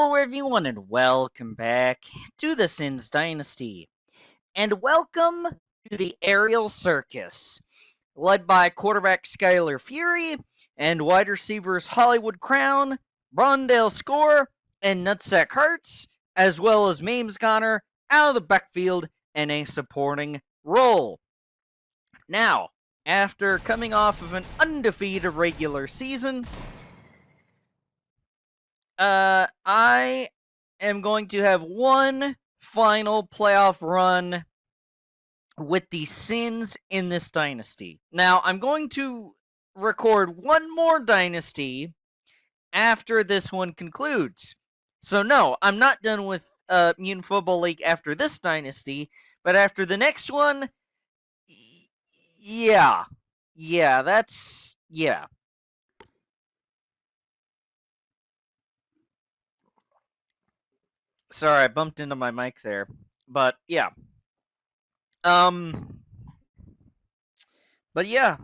Hello everyone and welcome back to the Sins Dynasty. And welcome to the Aerial Circus, led by quarterback Skylar Fury and wide receivers Hollywood Crown, Brondale Score, and Nutsack Hearts, as well as Mames Connor out of the backfield in a supporting role. Now, after coming off of an undefeated regular season, I am going to have one final playoff run with the Sins in this dynasty. Now, I'm going to record one more dynasty after this one concludes. So no, I'm not done with Mutant Football League after this dynasty, but after the next one, yeah. Sorry, I bumped into my mic there. But yeah. But yeah.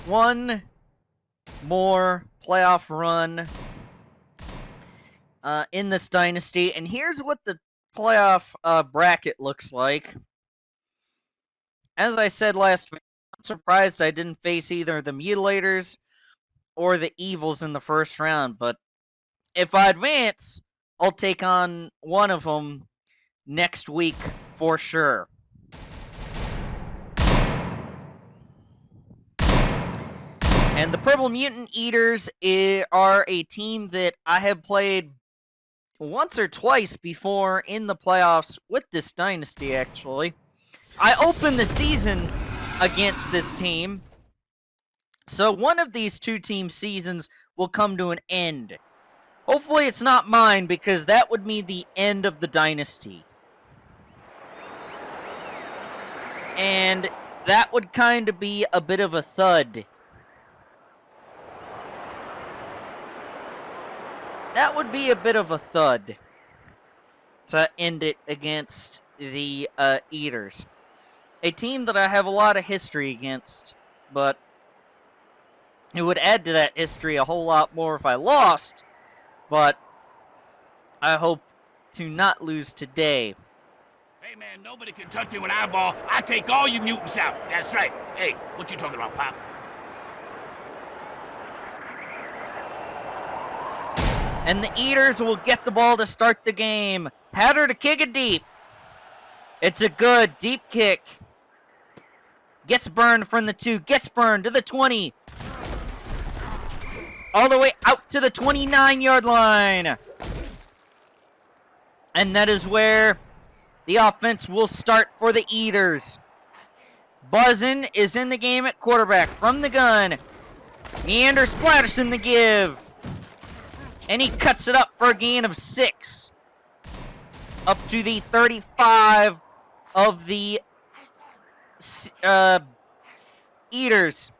One more playoff run in this dynasty, and here's what the playoff bracket looks like. As I said last week, I'm surprised I didn't face either the Mutilators or the Evils in the first round, but if I advance, I'll take on one of them next week for sure. And the Purple Mutant Eaters are a team that I have played once or twice before in the playoffs with this dynasty, actually. I opened the season against this team, so one of these two team seasons will come to an end. Hopefully it's not mine, because that would mean the end of the dynasty. And that would kind of be a bit of a thud. That would be a bit of a thud to end it against the Eaters. A team that I have a lot of history against, but it would add to that history a whole lot more if I lost, but I hope to not lose today. Hey man, nobody can touch me when I ball. I take all you mutants out. That's right. Hey, what you talking about, Pop? And the Eaters will get the ball to start the game. Hatter to kick it deep. It's a good deep kick. Gets burned from the 2. Gets burned to the 20. All the way out to the 29-yard line. And that is where the offense will start for the Eaters. Buzzin is in the game at quarterback from the gun. Meander Splatterson the give. And he cuts it up for a gain of 6. Up to the 35 of the Eaters.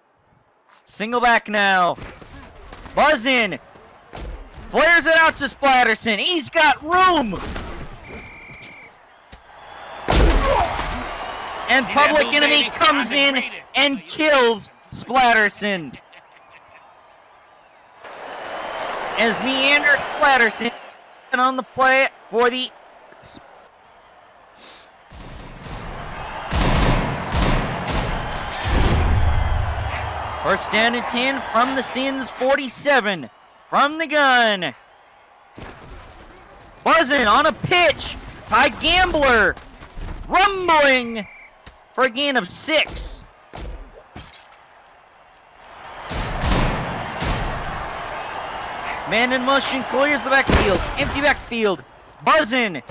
Single back now. Buzzin flares it out to Splatterson. He's got room. And Public Enemy comes in and kills Splatterson. As Meander Splatterson on the play for the Eaters. First down and 10 from the Sins 47. From the gun. Buzzing on a pitch. Ty Gambler rumbling for a gain of 6. Man in motion clears the backfield. Empty backfield. Buzzin.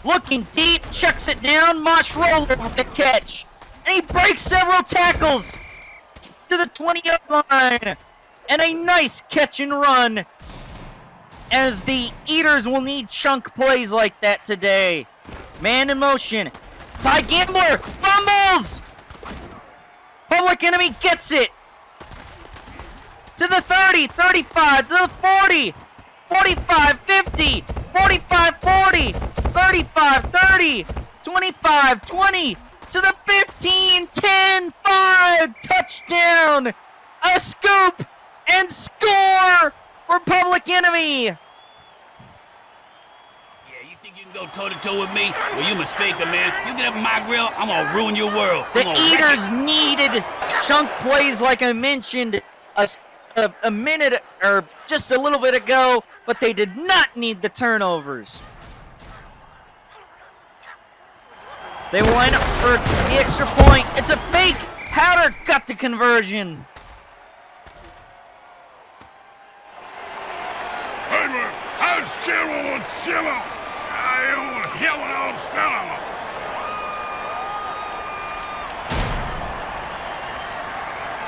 Looking deep. Checks it down. Mosh roller with the catch. And he breaks several tackles to the 20-yard line. And a nice catch and run. As the Eaters will need chunk plays like that today. Man in motion. Ty Gambler fumbles. Public Enemy gets it. To the 30, 35, to the 40, 45, 50, 45, 40, 35, 30, 25, 20, to the 15, 10, 5, touchdown, a scoop, and score for Public Enemy. Yeah, you think you can go toe-to-toe with me? Well, you mistaken, man. You get up my grill, I'm gonna ruin your world. The Eaters needed chunk plays like I mentioned a minute or just a little bit ago, but they did not need the turnovers. They went for the extra point. It's a fake. Hatter got the conversion.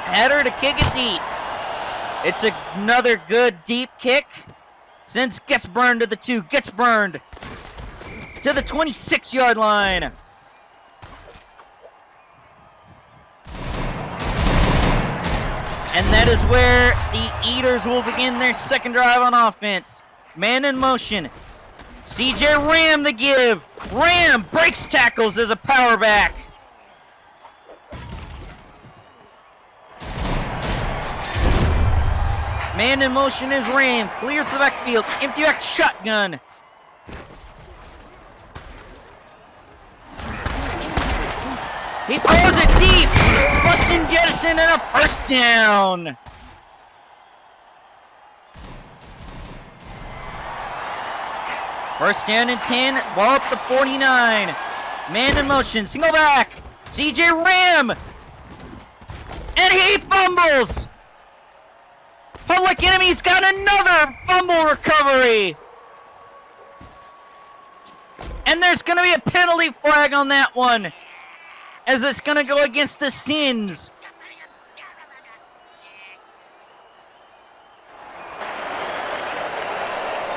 Hatter to kick it deep. It's another good deep kick. Since gets burned to the 2, gets burned to the 26-yard line. And that is where the Eaters will begin their second drive on offense. Man in motion. CJ Ram the give. Ram breaks tackles as a power back. Man in motion is Ram. Clears the backfield. Empty back shotgun. He throws it deep. Bustin' jettison and a first down. First down and 10. Ball up the 49. Man in motion. Single back. CJ Ram. And he fumbles. Public Enemy's got another fumble recovery. And there's going to be a penalty flag on that one, as it's going to go against the Sins.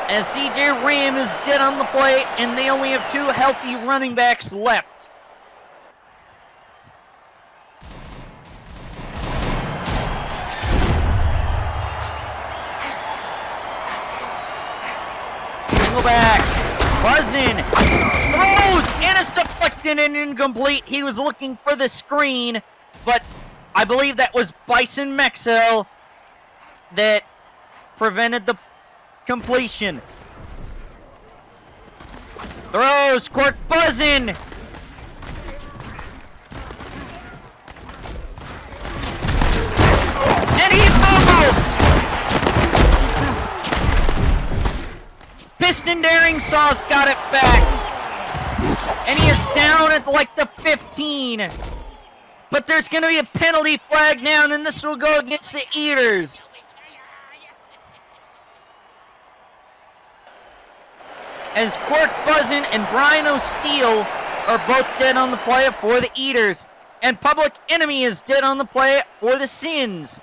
As CJ Ram is dead on the play, and they only have 2 healthy running backs left. Single back, buzzing, throws, and it's deflected and incomplete. He was looking for the screen, but I believe that was Bison Mexel that prevented the completion. Throws, Quirk buzzing. And he fumbles. Piston Daring Saw's got it back. And he is down at like the 15. But there's going to be a penalty flag down, and this will go against the Eaters. As Quirk Buzzin and Brian O'Steele are both dead on the play for the Eaters. And Public Enemy is dead on the play for the Sins.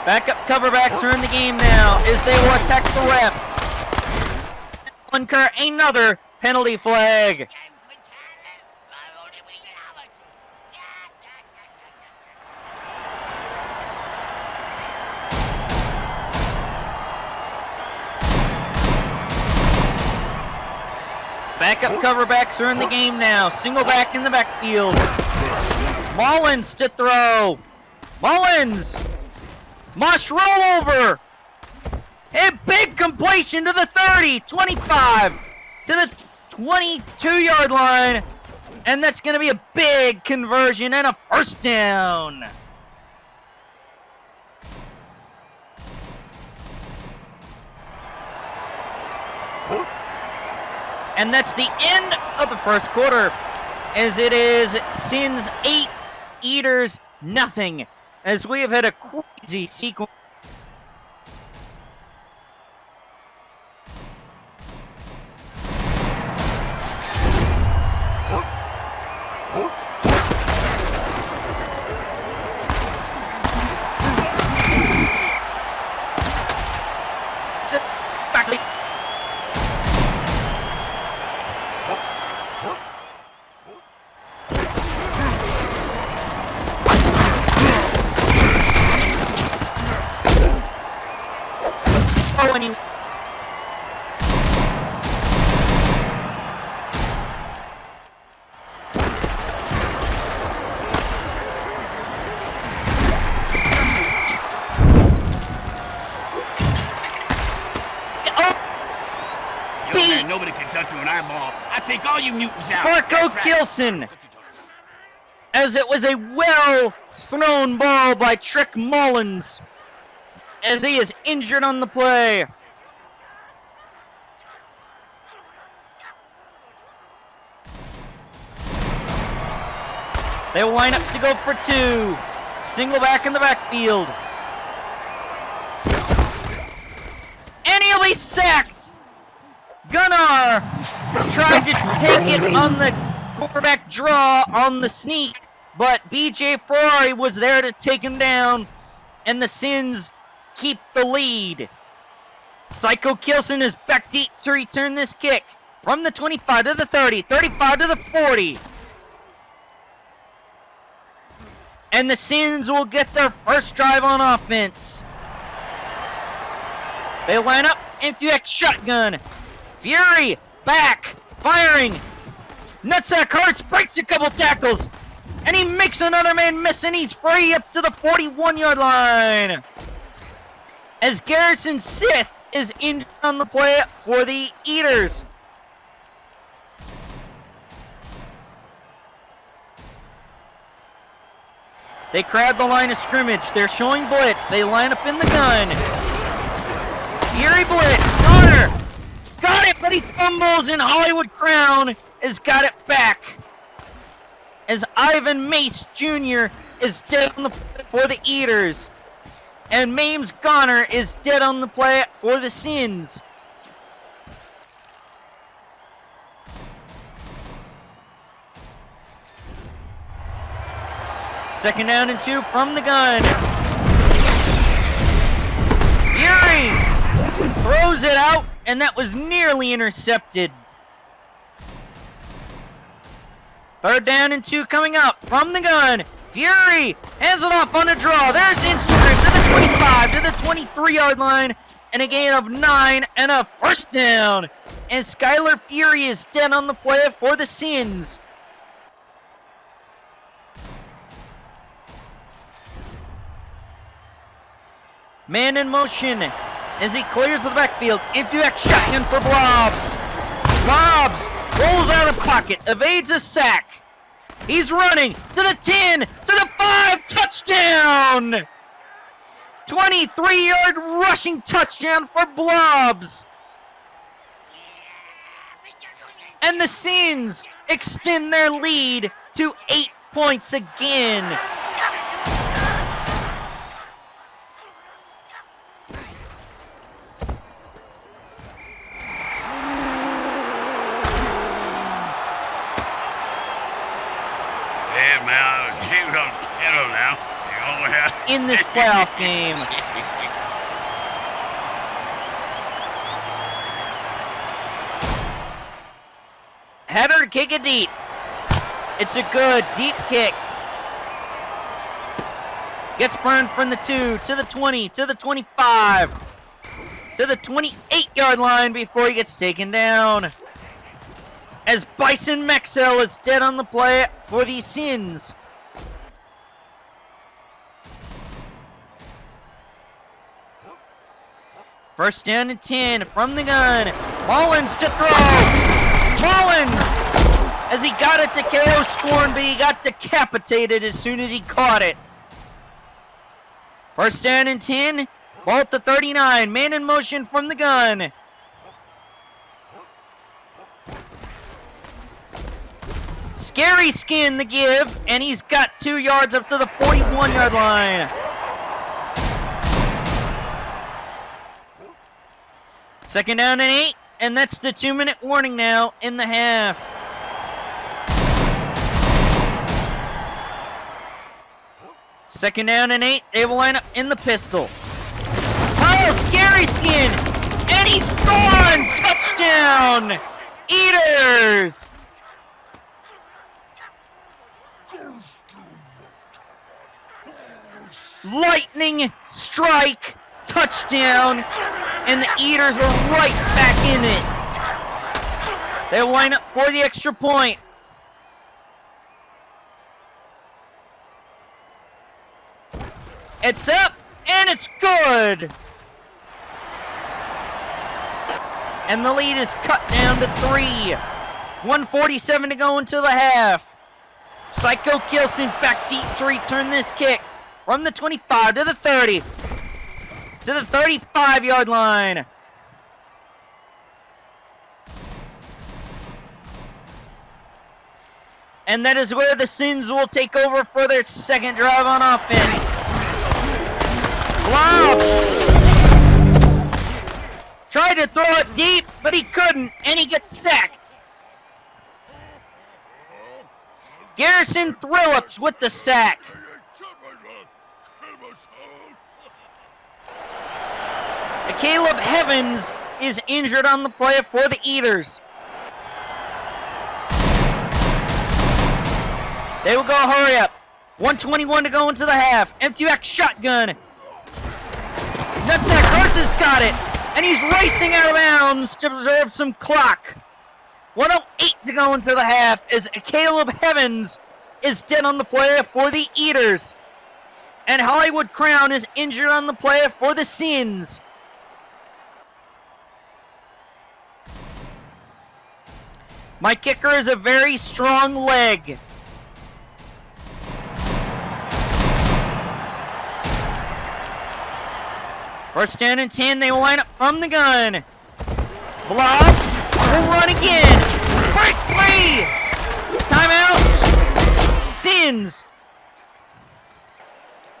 Backup coverbacks are in the game now as they will attack the ref. Incur another penalty flag. Backup coverbacks are in the game now. Single back in the backfield. Mullins to throw. Mullins. Mosh rollover. A big completion to the 30, 25, to the 22-yard line. And that's going to be a big conversion and a first down. And that's the end of the first quarter, as it is Sins 8, Eaters nothing, as we have had a crazy sequence. eyeball, I take all you mutants out. Sparko That's right. Kilson, What you talking about? as it was a well-thrown ball by Trick Mullins, as he is injured on the play. They will line up to go for two. Single back in the backfield. And he'll be sacked. Gunnar tried to take it on the quarterback draw on the sneak, but BJ Ferrari was there to take him down, and the Sins keep the lead. Psycho Kilson is back deep to return this kick from the 25 to the 30, 35 to the 40. And the Sins will get their first drive on offense. They line up into X shotgun. Fury back, firing. Nutsack Hurts breaks a couple tackles, and he makes another man miss, and he's free up to the 41-yard line. As Garrison Sith is injured on the play for the Eaters. They crowd the line of scrimmage. They're showing blitz. They line up in the gun. Fury blitz. Connor got it, but he fumbles, and Hollywood Crown has got it back. As Ivan Mace Jr. is dead on the play for the Eaters. And Mames Goner is dead on the play for the Sins. Second down and 2 from the gun. Fury throws it out, and that was nearly intercepted. Third down and 2 coming up from the gun. Fury hands it off on a draw. There's Instagram to the 25, to the 23-yard line, and a gain of 9 and a first down. And Skylar Fury is dead on the play for the Sins. Man in motion as he clears the backfield into X shotgun for Blobs. Blobs rolls out of the pocket, evades a sack. He's running to the 10, to the 5, touchdown! 23-yard rushing touchdown for Blobs. And the Sins extend their lead to 8 points again. In this playoff game. Header kick it deep. It's a good deep kick. Gets burned from the 2 to the 20 to the 25 to the 28-yard line before he gets taken down. As Bison Mexel is dead on the play for the Sins. First down and 10 from the gun. Mullins to throw. Mullins, as he got it to KO Scornby, he got decapitated as soon as he caught it. First down and 10. Ball to 39. Man in motion from the gun. Scary Skin the give, and he's got 2 yards up to the 41-yard line. Second down and 8, and that's the 2-minute warning now in the half. Second down and 8, they will line up in the pistol. Oh, Scary Skin, and he's gone! Touchdown! Eaters! Lightning strike, touchdown, and the Eaters are right back in it. They line up for the extra point. It's up, and it's good. And the lead is cut down to 3. 1:47 to go into the half. Psycho Kilson back deep to return this kick from the 25 to the 30 to the 35-yard line. And that is where the Sins will take over for their second drive on offense. Blob tried to throw it deep, but he couldn't, and he gets sacked. Garrison Thrillips with the sack. Caleb Heavens is injured on the play for the Eaters. They will go hurry up. 1:21 to go into the half. Empty back shotgun. Nutsack Hurts has got it, and he's racing out of bounds to preserve some clock. 1:08 to go into the half as Caleb Heavens is dead on the play for the Eaters. And Hollywood Crown is injured on the play for the Sins. My kicker is a very strong leg. First down and 10, they will line up from the gun. Blobs will run again. Breaks free. Timeout. Sins.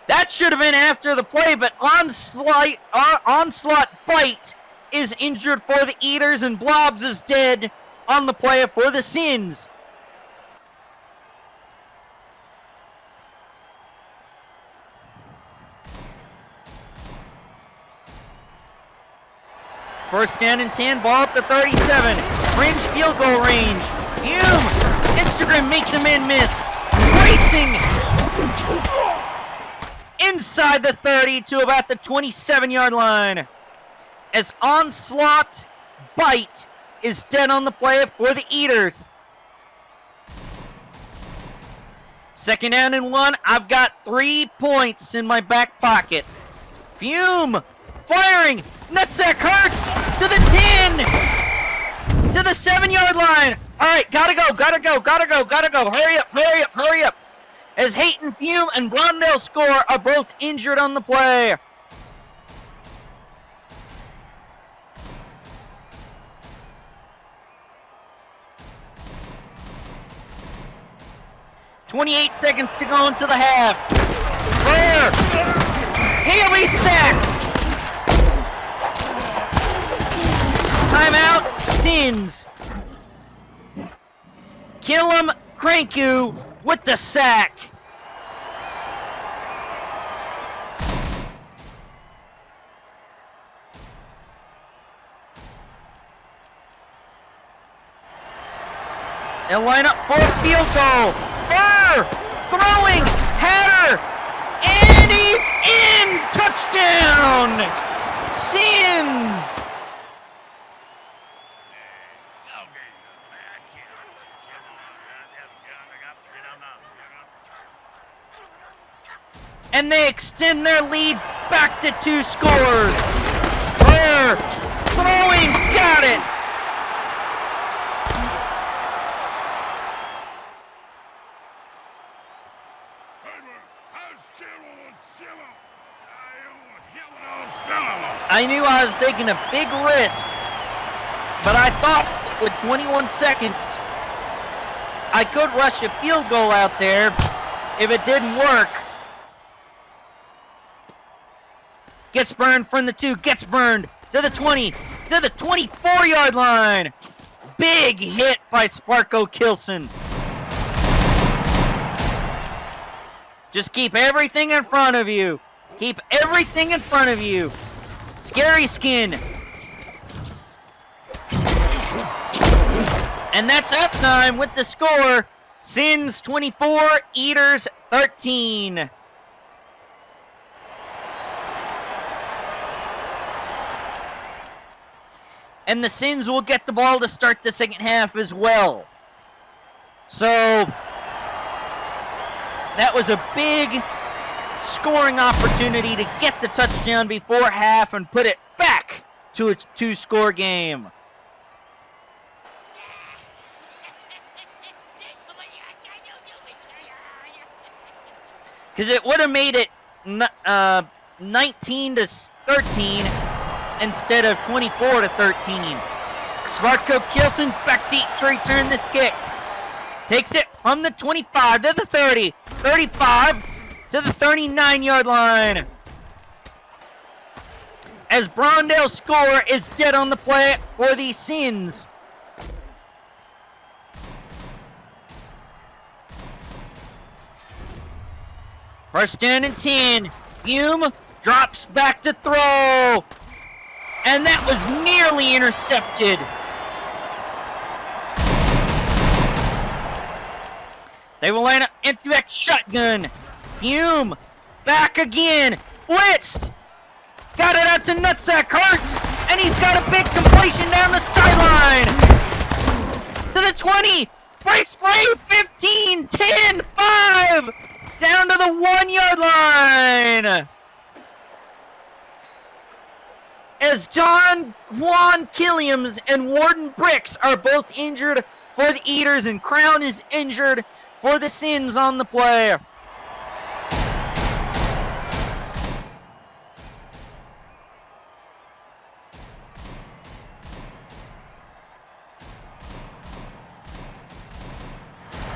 That should have been after the play, but Onslaught Bite is injured for the Eaters, and Blobs is dead on the play for the Sins. First down and 10, ball up to 37. Fringe field goal range. Hume. Instagram makes a man miss. Racing inside the 30 to about the 27-yard line. As Onslaught Bite is dead on the play for the Eaters. Second down and 1. I've got 3 points in my back pocket. Fume firing. Nutsack Hurts to the 10. To the 7-yard line. All right, gotta go. Hurry up. As Hayton Fume and Blondell Score are both injured on the play. .28 seconds to go into the half. Burr. He'll be sacked. Timeout, Sins. Killam Cranku with the sack. They'll line up for a field goal. Burr throwing, header, and he's in! Touchdown! Sins! And they extend their lead back to 2 scores. Burr throwing, got it! I knew I was taking a big risk, but I thought with 21 seconds, I could rush a field goal out there if it didn't work. Gets burned from the 2, gets burned to the 20, to the 24-yard line. Big hit by Sparko Kilson. Just keep everything in front of you. Keep everything in front of you. Scary Skin. And that's halftime with the score. Sins 24, Eaters 13. And the Sins will get the ball to start the second half as well. So that was a big scoring opportunity to get the touchdown before half and put it back to its 2-score game. Because it would have made it 19 to 13 instead of 24 to 13. Smartco Kielsen back deep to return this kick. Takes it from the 25 to the 30, 35 to the 39-yard line. As Brondale's score is dead on the play for the Sins. First down and 10. Hume drops back to throw. And that was nearly intercepted. They will line up into that shotgun. Hume back again. Blitzed. Got it out to Nutsack. Hurts. And he's got a big completion down the sideline. To the 20. Breaks free. 15, 10, 5. Down to the 1-yard line. As John Juan Killiams and Warden Bricks are both injured for the Eaters, and Crown is injured for the Sins on the play.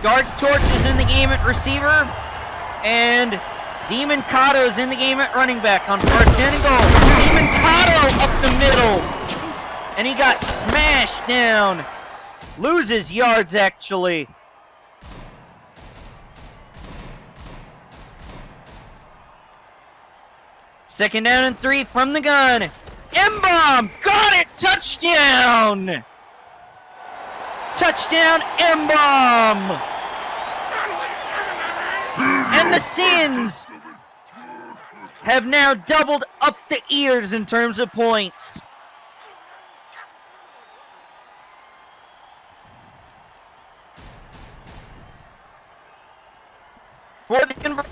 Guard Torch is in the game at receiver, and Demon Cato's in the game at running back on first down and goal. Demon Cato up the middle, and he got smashed down. Loses yards, actually. Second down and 3 from the gun. M-Bomb got it, touchdown! Touchdown, M-Bomb! And the Sins have now doubled up the Eaters in terms of points. For the conversion.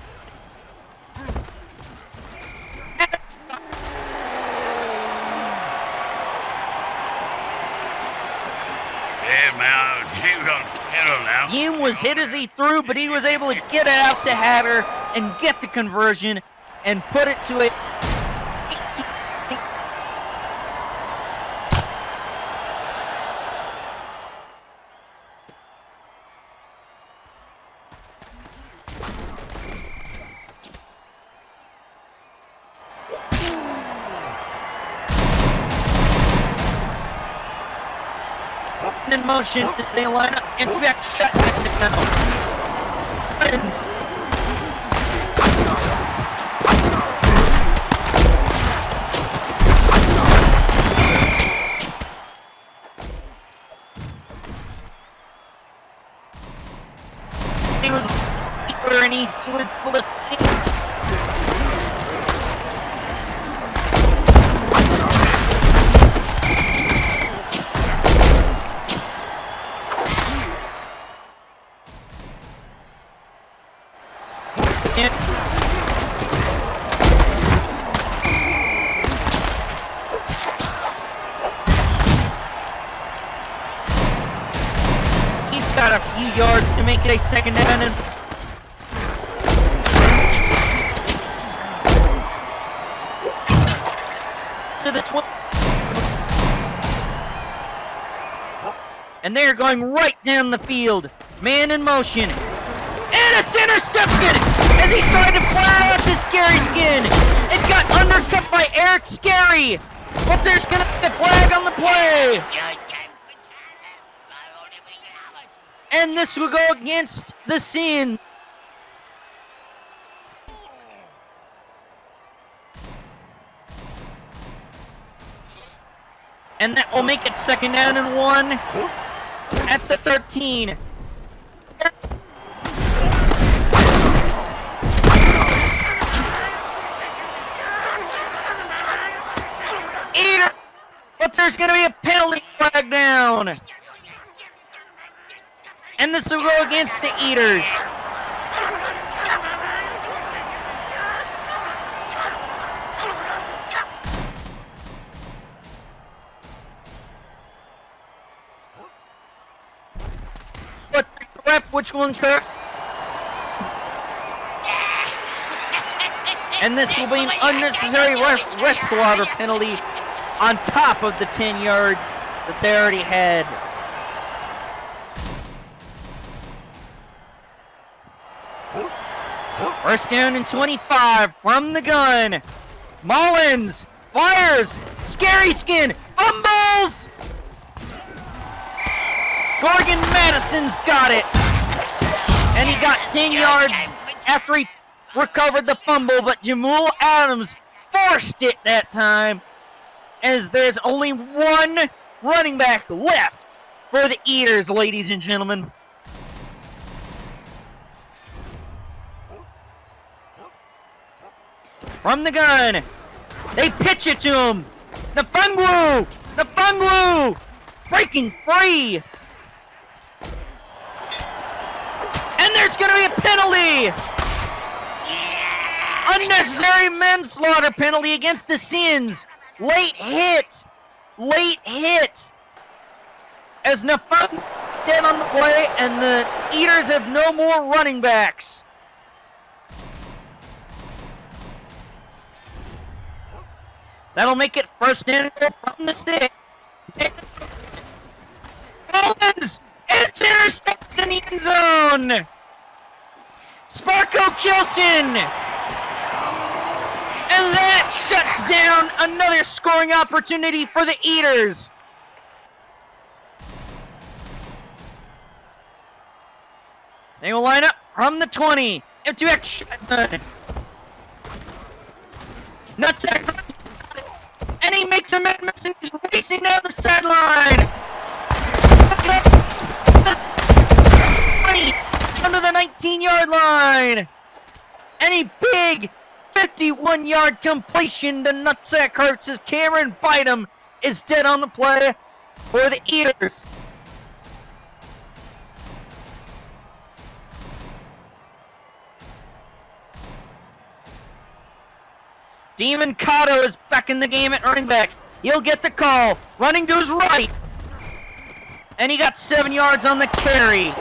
Hume was hit as he threw, but he was able to get it out to Hatter and get the conversion and put it to a in motion as they line up into back shotgun now. He was and he was ballistic. He's got a few yards to make it a second down and to the 20. And they're going right down the field. Man in motion. And it's intercepted as he tried to flat out to Scary Skin. It got undercut by Eric Scary. But there's going to be a flag on the play. And this will go against the Sin. And that will make it second down and 1 at the 13. Eater, but there's going to be a penalty flag down. And this will go against the Eaters. But the rep, which will incur And this will be an unnecessary ref slaughter penalty on top of the 10 yards that they already had. First down and 25 from the gun. Mullins fires. Scary Skin fumbles. Gorgon Madison's got it. And he got 10 yards after he recovered the fumble, but Jamal Adams forced it that time, as there's only one running back left for the Eaters, ladies and gentlemen. From the gun, they pitch it to him. Nafunglu breaking free. And there's going to be a penalty. Unnecessary manslaughter penalty against the Sins. Late hit. As Nafung dead on the play, and the Eaters have no more running backs. That'll make it first down from the 6. Mullins is intercepted in the end zone. Sparko Kilson. And that shuts down another scoring opportunity for the Eaters. They will line up from the 20. Empty back shotgun. Nutsack. And he makes amendments and he's racing down the sideline. Under the 19-yard line. And a big 51-yard completion to Nutsack Hurts as Cameron Bynum is dead on the play for the Eaters. Demon Cotto is back in the game at running back. He'll get the call. Running to his right. And he got 7 yards on the carry.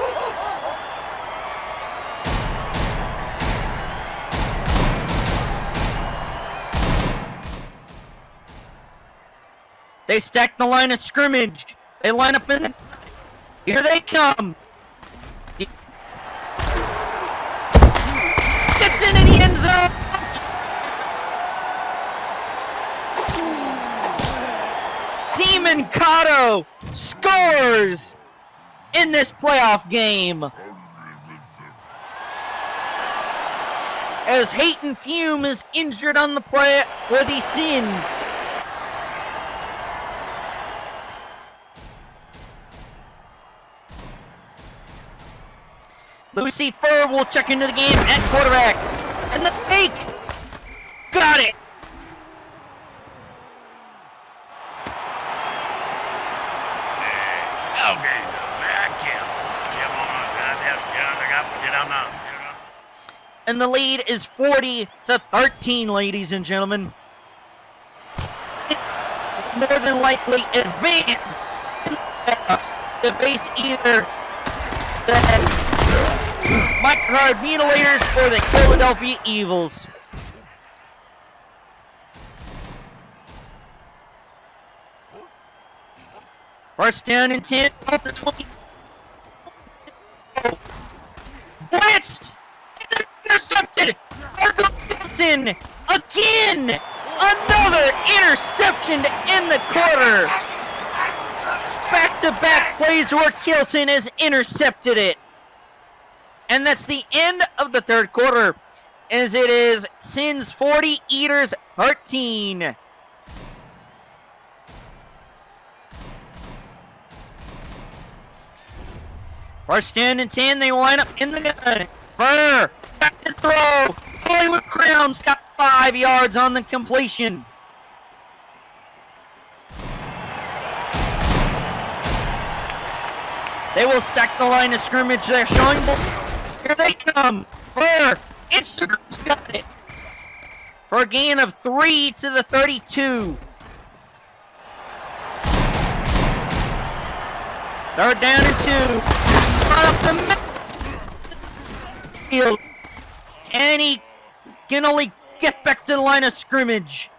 They stack the line of scrimmage. They line up in the... Here they come. Gets into the end zone. Demon Cotto scores in this playoff game. As Hayton Fume is injured on the play for the Sins. Lucy Furr will check into the game at quarterback. And the fake! Got it! Okay, and the lead is 40-13, ladies and gentlemen. More than likely advanced to face either the microcard mutilators or the Philadelphia Evils. First down and 10 off the 20. Blitzed! Intercepted! Marco Benson! Again! Another interception in the quarter! Back-to-back plays where Kilson has intercepted it. And that's the end of the third quarter, as it is Sins 40, Eaters 13. First down and 10, they line up in the gun. Furr, back to throw. Hollywood Crowns got 5 yards on the completion. They will stack the line of scrimmage. They're showing ball. Here they come. Furr, Instagram's got it. For a gain of 3 to the 32. Third down and 2. Up the field, and he can only get back to the line of scrimmage.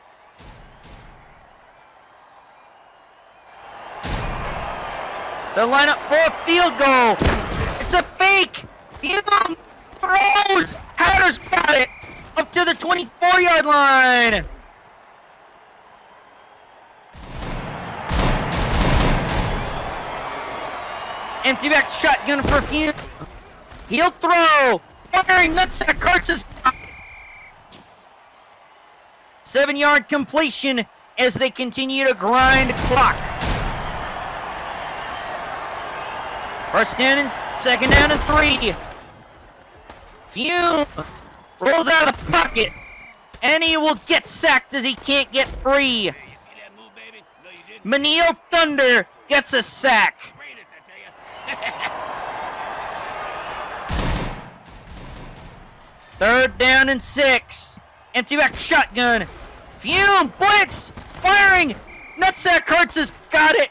They'll line up for a field goal. It's a fake. Field throws. Hatter's got it up to the 24-yard line. Empty back shotgun for Fume. He'll throw. Firing nutsack Kurtz's 7-yard completion as they continue to grind clock. First down and second down and 3. Fume rolls out of the pocket, and he will get sacked as he can't get free. Hey, you see that move, baby? No, you didn't. Manil Thunder gets a sack. Greatest, I tell ya. Third down and 6. Empty back shotgun. Fume blitzed, firing. Nutsack Kurtz has got it,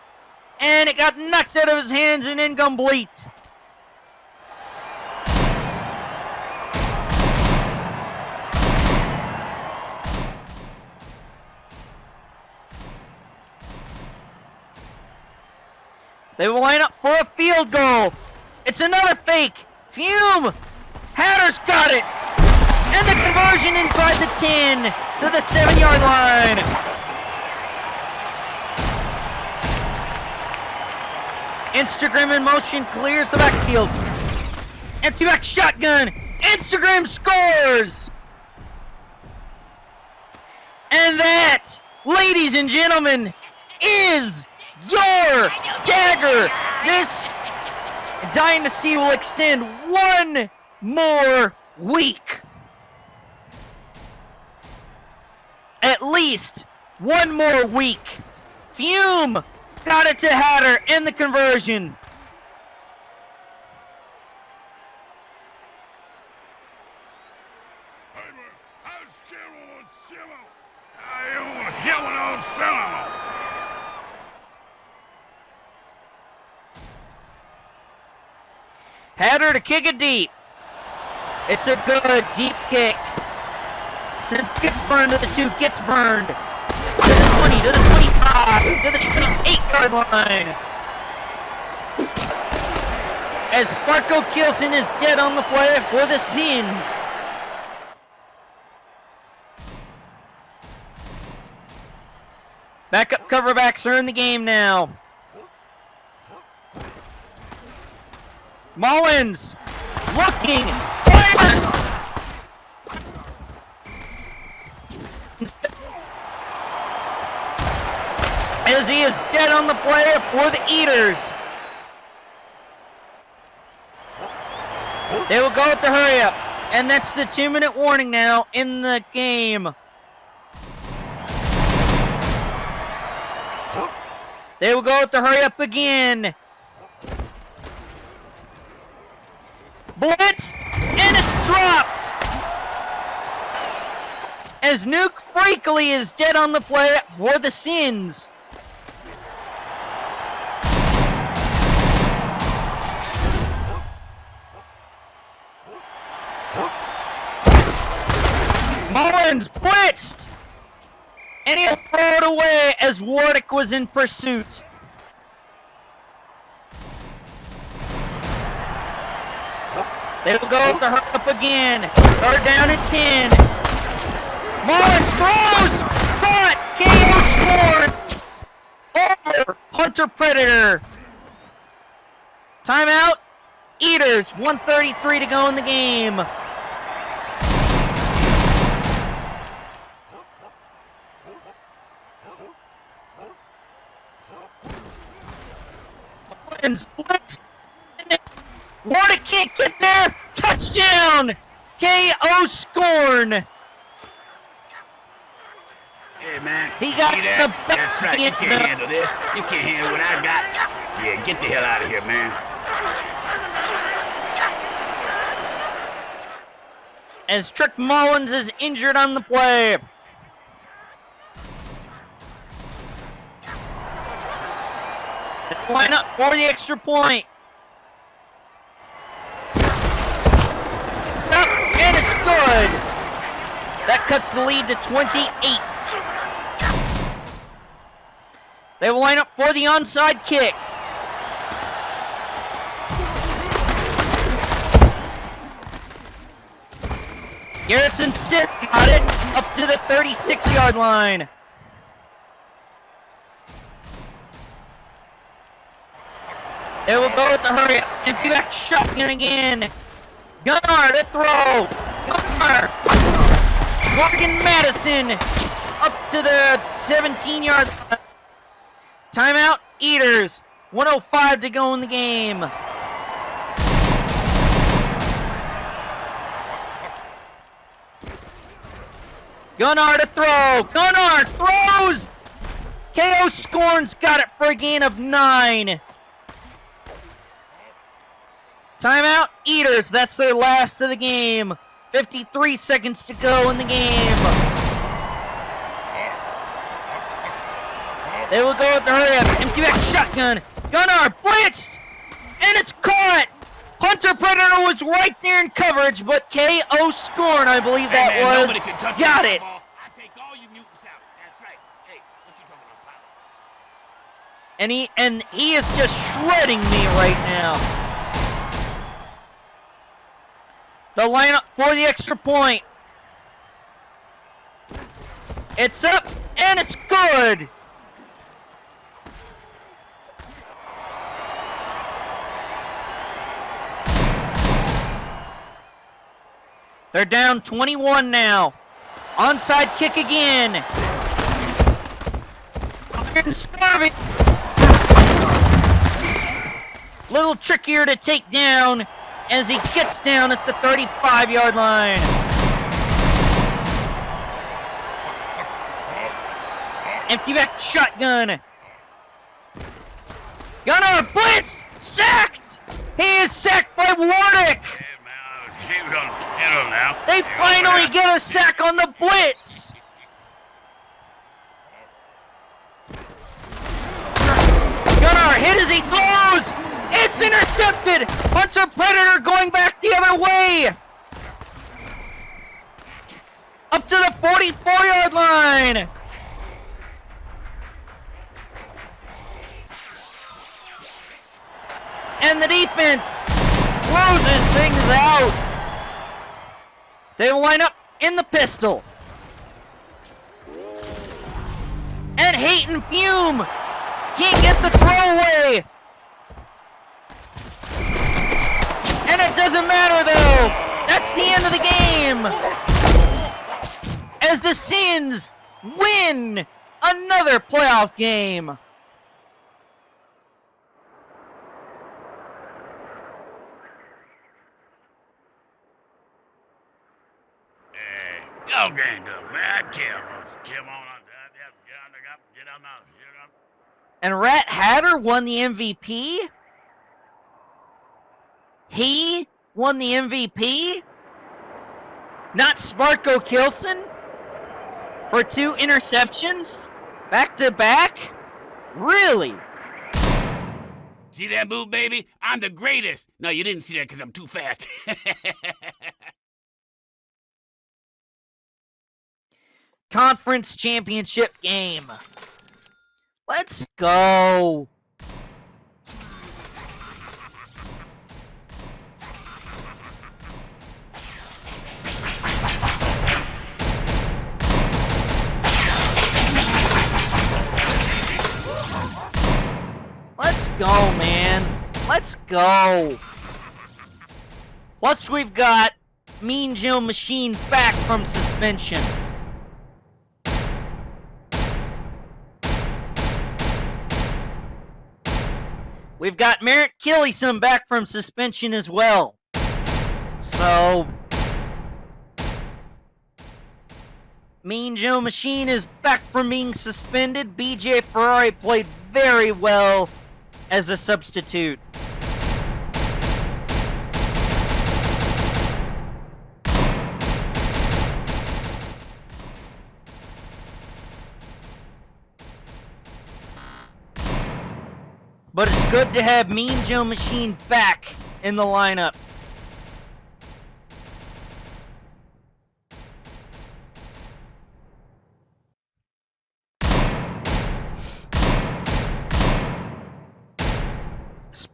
and it got knocked out of his hands and incomplete. They will line up for a field goal. It's another fake. Fume. Hatter's got it. And the conversion inside the 10 to the 7-yard line. Instagram in motion clears the backfield. Empty back shotgun. Instagram scores. And that, ladies and gentlemen, is your dagger. This dynasty will extend one more week. At least one more week. Fume got it to Hatter in the conversion. Hatter to kick it deep. It's a good deep kick. Since gets burned to the 2, gets burned. To the 20, to the 25, to the 28-yard line. As Sparko Kilson is dead on the play for the Sins. Backup coverbacks are in the game now. Mullins looking, fires! As he is dead on the play for the Eaters. They will go with the hurry up, and that's the 2-minute warning now in the game. They will go with the hurry up again. Blitzed, and it's dropped. As Nuke Freakley is dead on the play for the Sins. Mullins blitzed, and he'll throw it away as Wardick was in pursuit. They will go with the hurry up again. Third down and 10. Mullins throws, caught, KO scored over Hunter Predator. Timeout, Eaters, 1:33 to go in the game. Mullins blitzed. Wardick can't get there. Touchdown! KO scorn. Hey, man. He got see the that? back That's right. You can't handle this. You can't handle what I got. Yeah, get the hell out of here, man. As Trick Mullins is injured on the play. Line up for the extra point. Stop, and it's good. That cuts the lead to 28. They will line up for the onside kick. Garrison Sith got it up to the 36-yard line. They will go with the hurry up. Into that shotgun again. Gunnar to throw. Gunnar. Morgan Madison up to the 17-yard line. Timeout, Eaters. 1:05 to go in the game. Gunnar to throw. Gunnar throws. KO Scorn's got it for a gain of 9. Timeout, Eaters. That's their last of the game. 53 seconds to go in the game. They will go with the hurry up. Empty back shotgun. Gunnar blitzed. And it's caught. Hunter Predator was right there in coverage, but KO Scorn, I believe that was, got it. I take all you mutants out. That's right. Hey, what you talking about, pal? And he is just shredding me right now. The lineup for the extra point. It's up and it's good. They're down 21 now. Onside kick again. Iron Scurvy. Little trickier to take down as he gets down at the 35-yard line. Empty back shotgun. Gunnar blitzed. Sacked. He is sacked by Warnick. They finally get a sack on the blitz. Gunnar hit as he throws. It's intercepted. Hunter Predator going back the other way. Up to the 44-yard line. And the defense closes things out. They will line up in the pistol. And Hayton Fume can't get the throwaway. And it doesn't matter though. That's the end of the game. As the Sins win another playoff game. Yo, gang up, man. I can't kill on. Get on now. And Rat Hatter won the MVP? He won the MVP? Not Sparko Kilson? For 2 interceptions? Back to back? Really? See that move, baby? I'm the greatest. No, you didn't see that because I'm too fast. Conference championship game. Let's go. Let's go, man. Let's go. Plus, we've got Mean Joe Machine back from suspension. We've got Merritt Killyson back from suspension as well. So, Mean Joe Machine is back from being suspended. BJ Ferrari played very well as a substitute. But it's good to have Mean Joe Machine back in the lineup.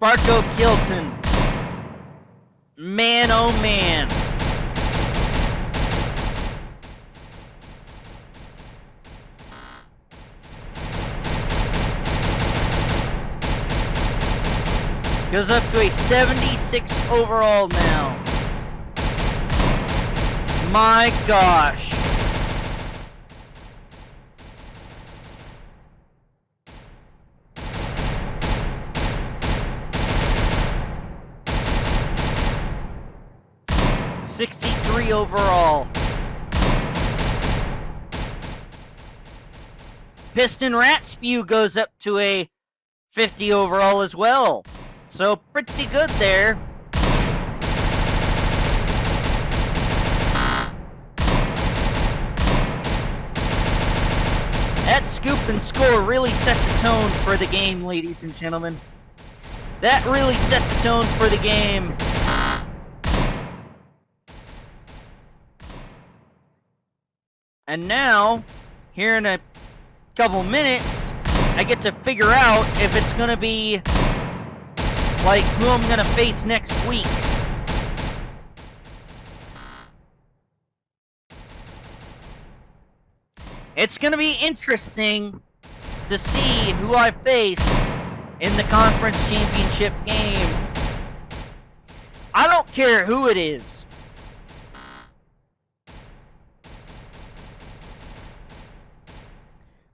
Barco Kilson. Man, oh man. Goes up to a 76 overall now. My gosh. '63 overall. Piston Rat Spew goes up to a 50 overall as well. So pretty good there. That scoop and score really set the tone for the game, ladies and gentlemen. That really set the tone for the game. And now, here in a couple minutes, I get to figure out if it's going to be like who I'm going to face next week. It's going to be interesting to see who I face in the conference championship game. I don't care who it is.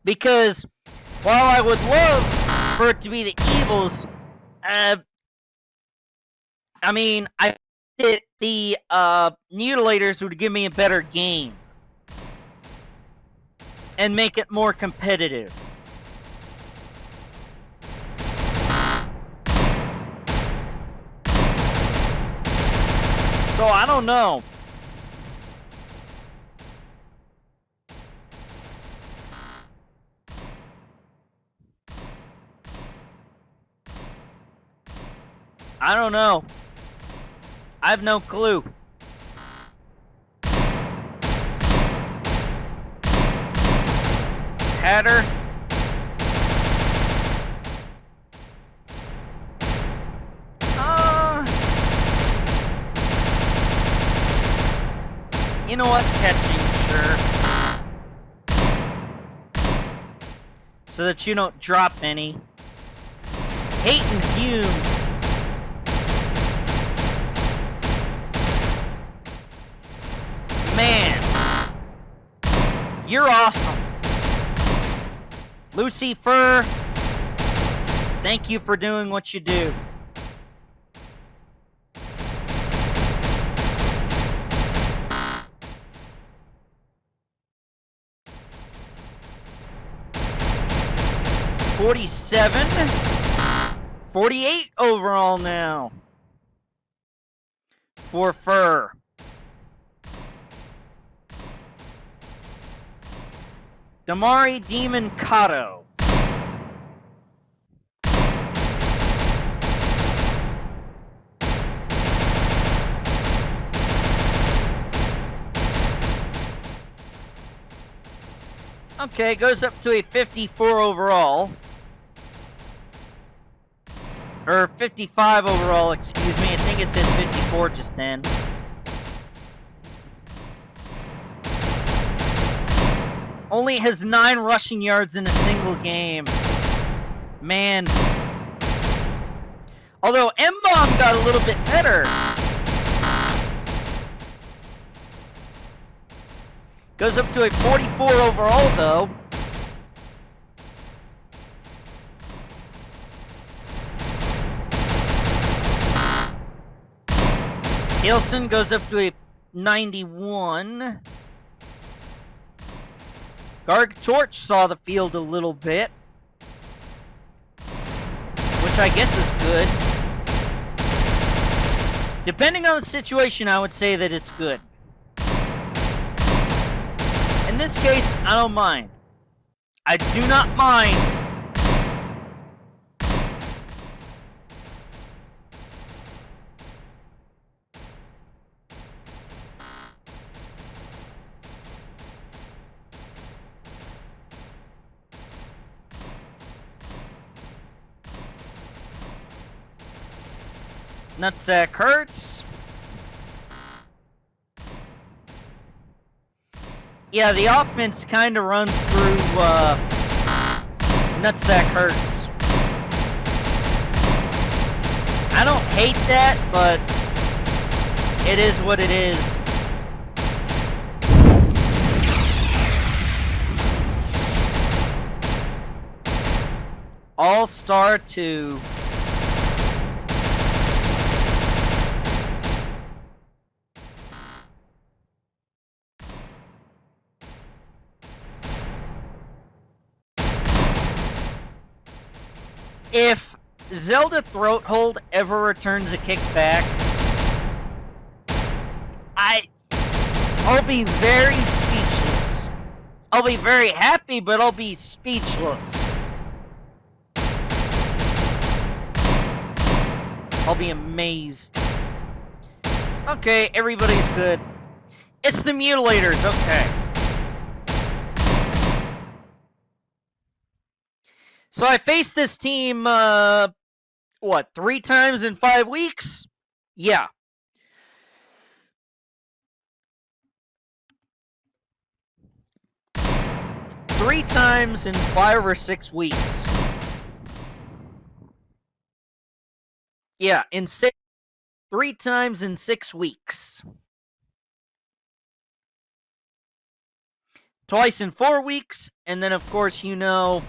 Because while I would love for it to be the Evils, I mean, I think the Mutilators would give me a better game and make it more competitive. So I don't know. I don't know. I have no clue. Hatter. You know what? Catching, sure. So that you don't drop any. Hate and Fume. Man, you're awesome. Lucifer, thank you for doing what you do. '47, 48 overall now for Fur. Damari Demon Kato. Okay, goes up to a 54 overall. Or 55 overall, excuse me. I think it said 54 just then. Only has 9 rushing yards in a single game. Man. Although M-Bomb got a little bit better. Goes up to a 44 overall, though. Hilson goes up to a 91. Garg Torch saw the field a little bit, which I guess is good. Depending on the situation, I would say that it's good. In this case, I don't mind. I do not mind. Nutsack hurts. Yeah, the offense kind of runs through Nutsack hurts. I don't hate that, but it is what it is. All-Star 2. If Zelda Throathold ever returns a kickback, I'll be very speechless. I'll be very happy, but I'll be speechless. I'll be amazed. Okay, everybody's good. It's the Mutilators, okay. So I faced this team, what, 3 times in 5 weeks? Yeah. Three times in 5 or 6 weeks. Yeah, 3 times in 6 weeks. Twice in 4 weeks, and then of course, you know,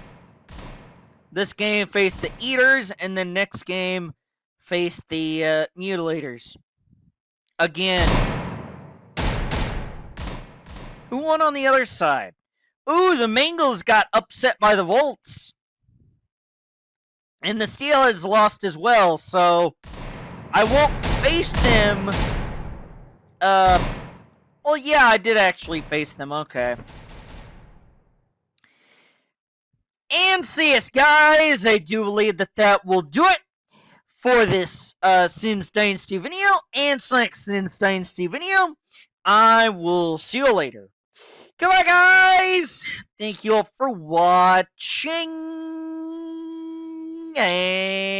this game faced the Eaters, and then next game faced the Mutilators. Again. Who won on the other side? Ooh, the Mangles got upset by the Volts. And the Steelheads lost as well, so I won't face them. Well, yeah, I did actually face them, okay. And CS, guys, I do believe that will do it for this Sin's Dynasty video and next Sin's Dynasty video. I will see you later. Goodbye, guys. Thank you all for watching. And